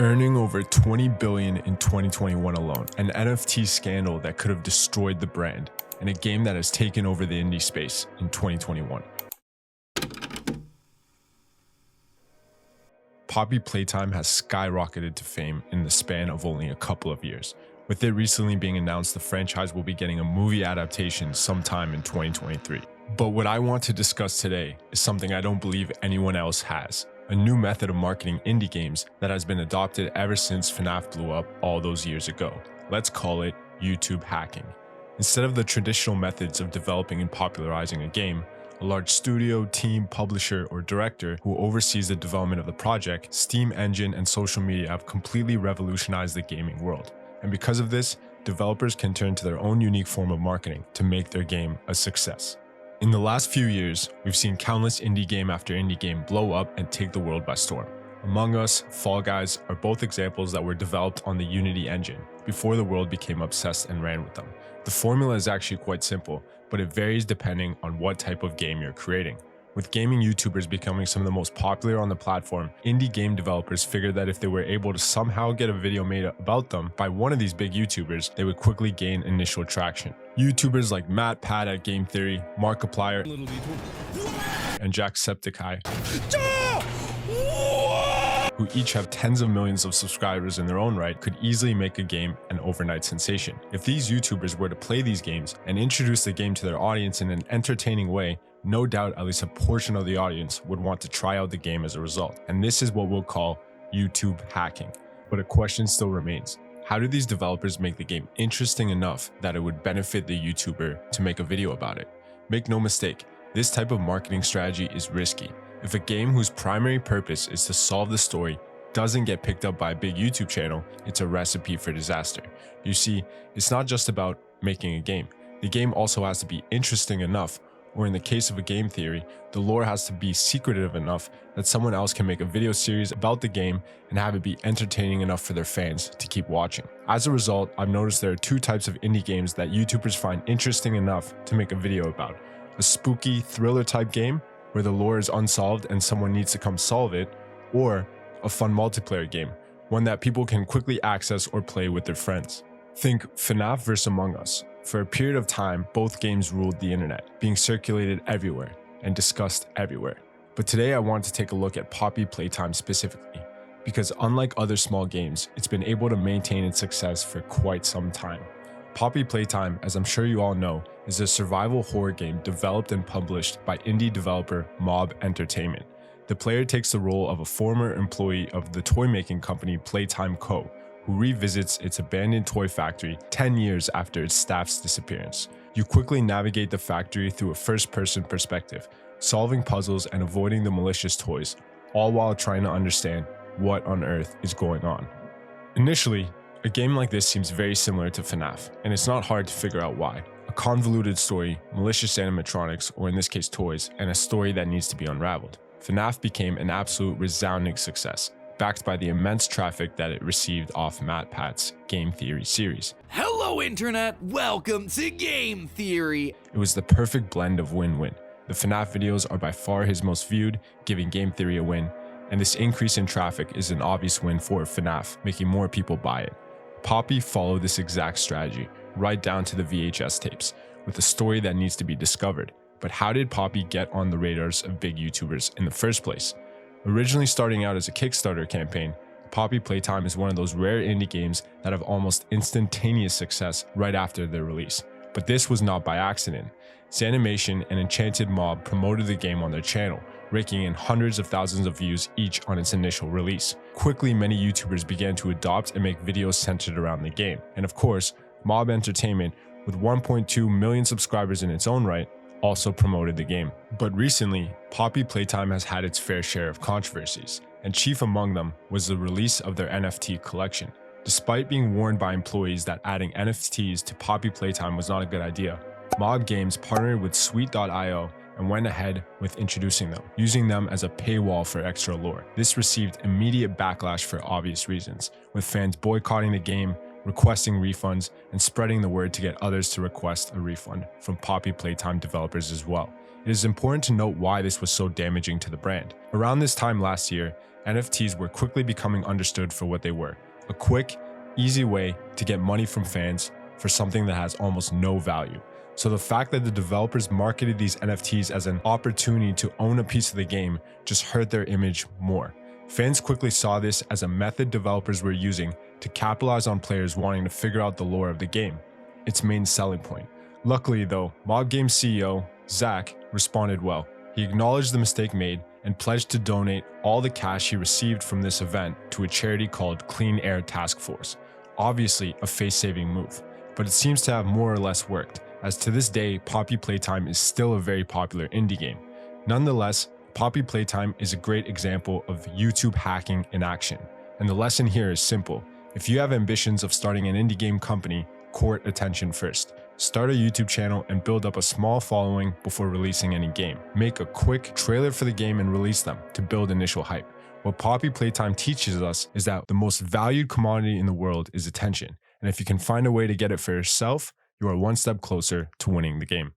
earning over $20 billion in 2021 alone, an NFT scandal that could have destroyed the brand, and a game that has taken over the indie space in 2021. Poppy Playtime has skyrocketed to fame in the span of only a couple of years. With it recently being announced, the franchise will be getting a movie adaptation sometime in 2023. But what I want to discuss today is something I don't believe anyone else has. A new method of marketing indie games that has been adopted ever since FNAF blew up all those years ago. Let's call it YouTube hacking. Instead of the traditional methods of developing and popularizing a game, a large studio, team, publisher, or director who oversees the development of the project, Steam engine, and social media have completely revolutionized the gaming world. And because of this, developers can turn to their own unique form of marketing to make their game a success. In the last few years, we've seen countless indie game after indie game blow up and take the world by storm. Among Us, Fall Guys are both examples that were developed on the Unity engine before the world became obsessed and ran with them. The formula is actually quite simple, but it varies depending on what type of game you're creating. With gaming YouTubers becoming some of the most popular on the platform, indie game developers figured that if they were able to somehow get a video made about them by one of these big YouTubers, they would quickly gain initial traction. YouTubers like Matt Pat at Game Theory, Markiplier, and Jacksepticeye, who each have tens of millions of subscribers in their own right, could easily make a game an overnight sensation. If these YouTubers were to play these games and introduce the game to their audience in an entertaining way, no doubt at least a portion of the audience would want to try out the game as a result. And this is what we'll call YouTube hacking. But a question still remains. How do these developers make the game interesting enough that it would benefit the YouTuber to make a video about it? Make no mistake, this type of marketing strategy is risky. If a game whose primary purpose is to solve the story doesn't get picked up by a big YouTube channel, it's a recipe for disaster. You see, it's not just about making a game. The game also has to be interesting enough, or in the case of a Game Theory, the lore has to be secretive enough that someone else can make a video series about the game and have it be entertaining enough for their fans to keep watching. As a result, I've noticed there are two types of indie games that YouTubers find interesting enough to make a video about. A spooky thriller type game where the lore is unsolved and someone needs to come solve it, or a fun multiplayer game, one that people can quickly access or play with their friends. Think FNAF vs Among Us. For a period of time, both games ruled the internet, being circulated everywhere and discussed everywhere. But today I want to take a look at Poppy Playtime specifically, because unlike other small games, it's been able to maintain its success for quite some time. Poppy Playtime, as I'm sure you all know, is a survival horror game developed and published by indie developer Mob Entertainment. The player takes the role of a former employee of the toy-making company Playtime Co., who revisits its abandoned toy factory 10 years after its staff's disappearance. You quickly navigate the factory through a first-person perspective, solving puzzles and avoiding the malicious toys, all while trying to understand what on earth is going on. Initially, a game like this seems very similar to FNAF, and it's not hard to figure out why. A convoluted story, malicious animatronics, or in this case toys, and a story that needs to be unraveled. FNAF became an absolute resounding success, backed by the immense traffic that it received off Matt Pat's Game Theory series. Hello Internet, welcome to Game Theory! It was the perfect blend of win-win. The FNAF videos are by far his most viewed, giving Game Theory a win, and this increase in traffic is an obvious win for FNAF, making more people buy it. Poppy followed this exact strategy, right down to the VHS tapes, with a story that needs to be discovered. But how did Poppy get on the radars of big YouTubers in the first place? Originally starting out as a Kickstarter campaign, Poppy Playtime is one of those rare indie games that have almost instantaneous success right after their release. But this was not by accident. Zanimation and Enchanted Mob promoted the game on their channel, raking in hundreds of thousands of views each on its initial release. Quickly, many YouTubers began to adopt and make videos centered around the game. And of course, Mob Entertainment, with 1.2 million subscribers in its own right, also promoted the game. But recently, Poppy Playtime has had its fair share of controversies, and chief among them was the release of their NFT collection. Despite being warned by employees that adding NFTs to Poppy Playtime was not a good idea, Mob Games partnered with Sweet.io and went ahead with introducing them, using them as a paywall for extra lore. This received immediate backlash for obvious reasons, with fans boycotting the game, requesting refunds, and spreading the word to get others to request a refund from Poppy Playtime developers as well. it is important to note why this was so damaging to the brand. Around this time last year, NFTs were quickly becoming understood for what they were: a quick, easy way to get money from fans for something that has almost no value. So the fact that the developers marketed these NFTs as an opportunity to own a piece of the game just hurt their image more. Fans quickly saw this as a method developers were using to capitalize on players wanting to figure out the lore of the game, its main selling point. Luckily though, Mob Games CEO, Zach, responded well. He acknowledged the mistake made and pledged to donate all the cash he received from this event to a charity called Clean Air Task Force. Obviously a face-saving move, but it seems to have more or less worked, as to this day, Poppy Playtime is still a very popular indie game. Nonetheless, Poppy Playtime is a great example of YouTube hacking in action, and the lesson here is simple. If you have ambitions of starting an indie game company, court attention first. Start a YouTube channel and build up a small following before releasing any game. Make a quick trailer for the game and release them to build initial hype. What Poppy Playtime teaches us is that the most valued commodity in the world is attention, and if you can find a way to get it for yourself, you are one step closer to winning the game.